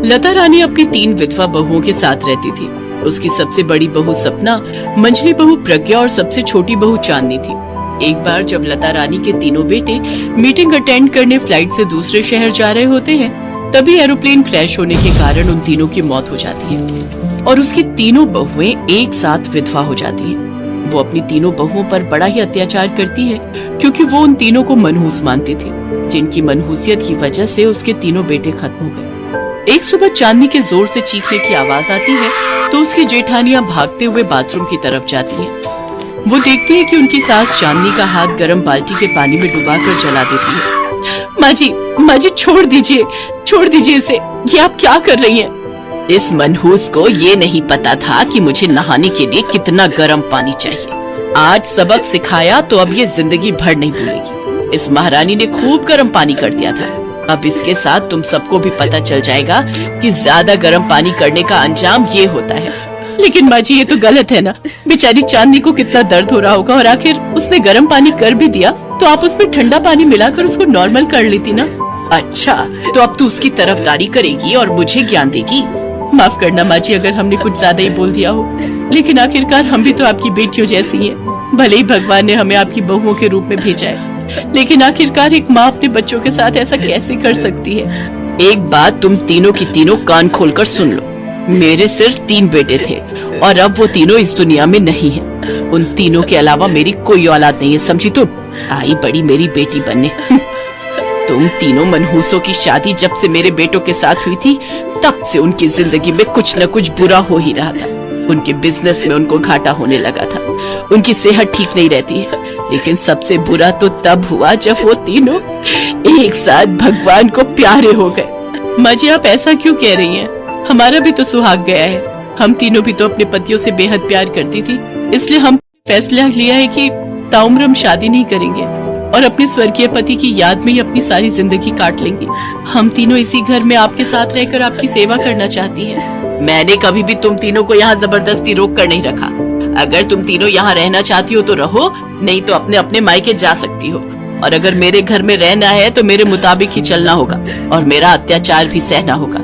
लता रानी अपनी 3 विधवा बहुओं के साथ रहती थी। उसकी सबसे बड़ी बहू सपना, मंझली बहू प्रज्ञा और सबसे छोटी बहू चांदनी थी। एक बार जब लता रानी के तीनों बेटे मीटिंग अटेंड करने फ्लाइट से दूसरे शहर जा रहे होते हैं, तभी एरोप्लेन क्रैश होने के कारण उन तीनों की मौत हो जाती है और उसकी तीनों बहुएं एक साथ विधवा हो जाती हैं। वो अपनी तीनों बहुओं पर बड़ा ही अत्याचार करती है क्योंकि वो उन तीनों को मनहूस मानती थी, जिनकी मनहूसियत की वजह से उसके तीनों बेटे खत्म हो गए। एक सुबह चांदनी के जोर से चीखने की आवाज आती है तो उसकी जेठानियां भागते हुए बाथरूम की तरफ जाती हैं। वो देखती है कि उनकी सास चांदनी का हाथ गर्म बाल्टी के पानी में डुबाकर जला देती है। माँ जी छोड़ दीजिए इसे, ये आप क्या कर रही हैं? इस मनहूस को ये नहीं पता था कि मुझे नहाने के लिए कितना गर्म पानी चाहिए। आज सबक सिखाया तो अब ये जिंदगी भर नहीं भूलेगी। इस महारानी ने खूब गर्म पानी कर दिया था। अब इसके साथ तुम सबको भी पता चल जाएगा कि ज्यादा गर्म पानी करने का अंजाम ये होता है। लेकिन माँ जी ये तो गलत है ना, बेचारी चांदनी को कितना दर्द हो रहा होगा और आखिर उसने गर्म पानी कर भी दिया तो आप उसमें ठंडा पानी मिलाकर उसको नॉर्मल कर लेती ना। अच्छा, तो अब तू उसकी तरफदारी करेगी और मुझे ज्ञान देगी? माफ करना माँ जी अगर हमने कुछ ज्यादा ही बोल दिया हो, लेकिन आखिरकार हम भी तो आपकी बेटियों जैसी हैं। भले ही भगवान ने हमें आपकी बहुओं के रूप में भेजा है, लेकिन आखिरकार एक माँ अपने बच्चों के साथ ऐसा कैसे कर सकती है? एक बात तुम तीनों की तीनों कान खोलकर सुन लो। मेरे सिर्फ 3 बेटे थे और अब वो तीनों इस दुनिया में नहीं हैं। उन तीनों के अलावा मेरी कोई औलाद नहीं है, समझी तुम? आई बड़ी मेरी बेटी बनने। तुम तीनों मनहूसों की शादी जब से मेरे बेटों के साथ हुई थी, तब से उनकी जिंदगी में कुछ न कुछ बुरा हो ही रहा था। उनके बिजनेस में उनको घाटा होने लगा था, उनकी सेहत ठीक नहीं रहती है। लेकिन सबसे बुरा तो तब हुआ जब वो तीनों एक साथ भगवान को प्यारे हो गए। माँ जी आप ऐसा क्यों कह रही हैं? हमारा भी तो सुहाग गया है। हम तीनों भी तो अपने पतियों से बेहद प्यार करती थी, इसलिए हम फैसला लिया है कि ताउम्र हम शादी नहीं करेंगे और अपने स्वर्गीय पति की याद में ही अपनी सारी जिंदगी काट लेंगे। हम तीनों इसी घर में आपके साथ रहकर आपकी सेवा करना चाहती हैं। मैंने कभी भी तुम तीनों को यहाँ जबरदस्ती रोक कर नहीं रखा। अगर तुम तीनों यहाँ रहना चाहती हो तो रहो, नहीं तो अपने अपने मायके जा सकती हो। और अगर मेरे घर में रहना है तो मेरे मुताबिक ही चलना होगा और मेरा अत्याचार भी सहना होगा।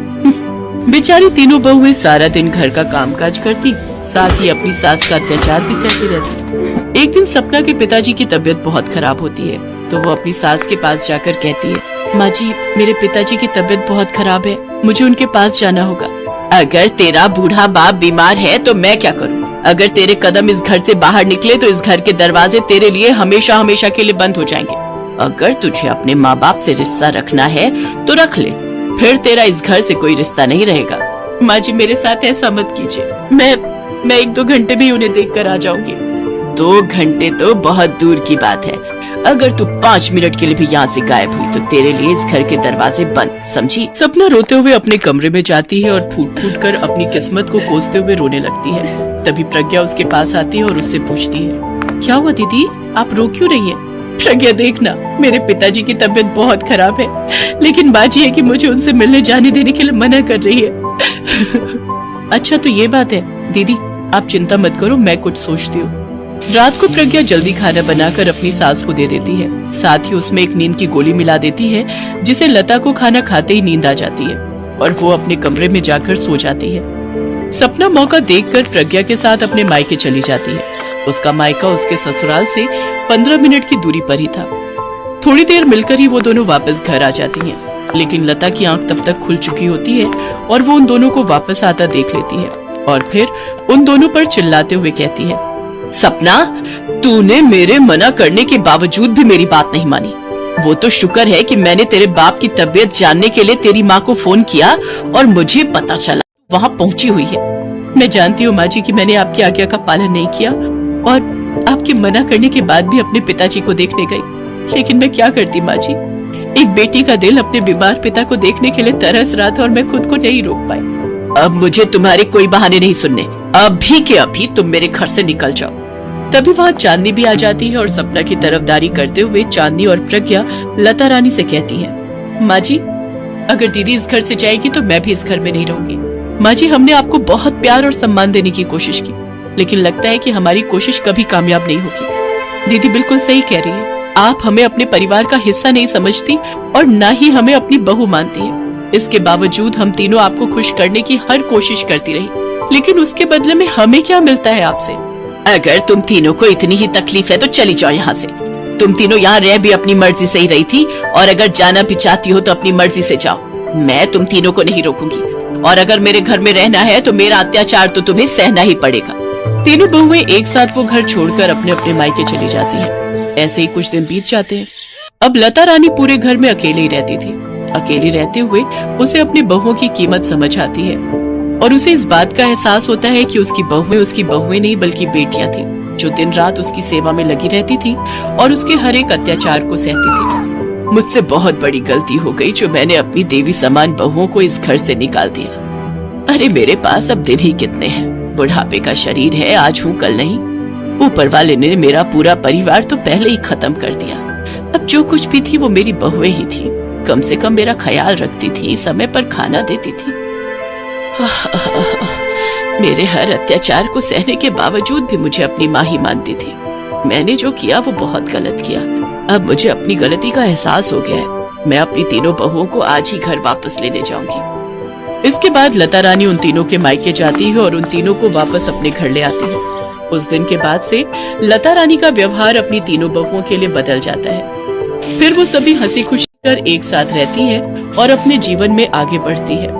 बेचारी तीनों बहुएं सारा दिन घर का कामकाज करती, साथ ही अपनी सास का अत्याचार भी सहती रहती। एक दिन सपना के पिताजी की तबीयत बहुत खराब होती है तो वो अपनी सास के पास जाकर कहती है, माँ जी मेरे पिताजी की तबीयत बहुत खराब है, मुझे उनके पास जाना होगा। अगर तेरा बूढ़ा बाप बीमार है तो मैं क्या करूँ? अगर तेरे कदम इस घर से बाहर निकले तो इस घर के दरवाजे तेरे लिए हमेशा हमेशा के लिए बंद हो जाएंगे। अगर तुझे अपने माँ बाप से रिश्ता रखना है तो रख ले, फिर तेरा इस घर से कोई रिश्ता नहीं रहेगा। माँ जी मेरे साथ ऐसा मत कीजिए, मैं 1-2 घंटे भी उन्हें देख कर आ जाऊंगी। 2 घंटे तो बहुत दूर की बात है। अगर तू 5 मिनट के लिए भी यहाँ से गायब हुई तो तेरे लिए इस घर के दरवाजे बंद, समझी? सपना रोते हुए अपने कमरे में जाती है और फूट फूट कर अपनी किस्मत को कोसते हुए रोने लगती है। तभी प्रज्ञा उसके पास आती है और उससे पूछती है, क्या हुआ दीदी, आप रो क्यों रही हैं? प्रज्ञा देखना, मेरे पिताजी की तबीयत बहुत खराब है, लेकिन बात यह है कि मुझे उनसे मिलने जाने देने के लिए मना कर रही है। अच्छा तो ये बात है दीदी, आप चिंता मत करो, मैं कुछ सोचती हूँ। रात को प्रज्ञा जल्दी खाना बनाकर अपनी सास को दे देती है, साथ ही उसमें एक नींद की गोली मिला देती है, जिसे लता को खाना खाते ही नींद आ जाती है और वो अपने कमरे में जाकर सो जाती है। सपना मौका देखकर प्रज्ञा के साथ अपने मायके चली जाती है। उसका मायका उसके ससुराल से 15 मिनट की दूरी पर ही था। थोड़ी देर मिलकर ही वो दोनों वापस घर आ जाती हैं, लेकिन लता की आंख तब तक खुल चुकी होती है और वो उन दोनों को वापस आता देख लेती है और फिर उन दोनों पर चिल्लाते हुए कहती है, सपना तूने मेरे मना करने के बावजूद भी मेरी बात नहीं मानी। वो तो शुक्र है कि मैंने तेरे बाप की तबीयत जानने के लिए तेरी माँ को फोन किया और मुझे पता चला वहाँ पहुँची हुई है। मैं जानती हूँ माँ जी कि मैंने आपकी आज्ञा का पालन नहीं किया और आपके मना करने के बाद भी अपने पिताजी को देखने गई, लेकिन मैं क्या करती माँ जी, एक बेटी का दिल अपने बीमार पिता को देखने के लिए तरस रहा था और मैं खुद को नहीं रोक पाई। अब मुझे तुम्हारे कोई बहाने नहीं सुनने, अभी के अभी तुम मेरे घर से निकल जाओ। तभी वहाँ चांदनी भी आ जाती है और सपना की तरफदारी करते हुए चांदनी और प्रज्ञा लता रानी से कहती है, माँ जी अगर दीदी इस घर से जाएगी तो मैं भी इस घर में नहीं रहूंगी। माँ जी हमने आपको बहुत प्यार और सम्मान देने की कोशिश की, लेकिन लगता है कि हमारी कोशिश कभी कामयाब नहीं होगी। दीदी बिल्कुल सही कह रही है, आप हमें अपने परिवार का हिस्सा नहीं समझती और न ही हमें अपनी बहू मानती है। इसके बावजूद हम तीनों आपको खुश करने की हर कोशिश करती रही, लेकिन उसके बदले में हमें क्या मिलता है आपसे? अगर तुम तीनों को इतनी ही तकलीफ है तो चली जाओ यहाँ से। तुम तीनों यहाँ रह भी अपनी मर्जी से ही रही थी, और अगर जाना भी चाहती हो तो अपनी मर्जी से जाओ। मैं तुम तीनों को नहीं रोकूंगी, और अगर मेरे घर में रहना है तो मेरा अत्याचार तो तुम्हें सहना ही पड़ेगा। तीनों बहुएं एक साथ वो घर छोड़कर अपने अपने मायके चली जाती हैं। ऐसे ही कुछ दिन बीत जाते हैं। अब लता रानी पूरे घर में अकेले ही रहती थी। अकेले रहते हुए उसे अपनी बहुओं की कीमत समझ आती है, और उसे इस बात का एहसास होता है कि उसकी बहुएं नहीं बल्कि बेटियां थी, जो दिन रात उसकी सेवा में लगी रहती थी और उसके हर एक अत्याचार को सहती थी। मुझसे बहुत बड़ी गलती हो गई जो मैंने अपनी देवी समान बहुओं को इस घर से निकाल दिया। अरे मेरे पास अब दिन ही कितने हैं, बुढ़ापे का शरीर है, आज हूँ कल नहीं। ऊपर वाले ने मेरा पूरा परिवार तो पहले ही खत्म कर दिया। अब जो कुछ भी थी वो मेरी बहुएं ही थी। कम से कम मेरा ख्याल रखती थी, समय पर खाना देती थी। मेरे हर अत्याचार को सहने के बावजूद भी मुझे अपनी माँ ही मानती थी। मैंने जो किया वो बहुत गलत किया। अब मुझे अपनी गलती का एहसास हो गया है। मैं अपनी तीनों बहुओं को आज ही घर वापस लेने जाऊंगी। इसके बाद लता रानी उन तीनों के मायके जाती है और उन तीनों को वापस अपने घर ले आती है। उस दिन के बाद से लता रानी का व्यवहार अपनी तीनों बहुओं के लिए बदल जाता है। फिर वो सभी हंसी खुशी कर एक साथ रहती हैं और अपने जीवन में आगे बढ़ती है।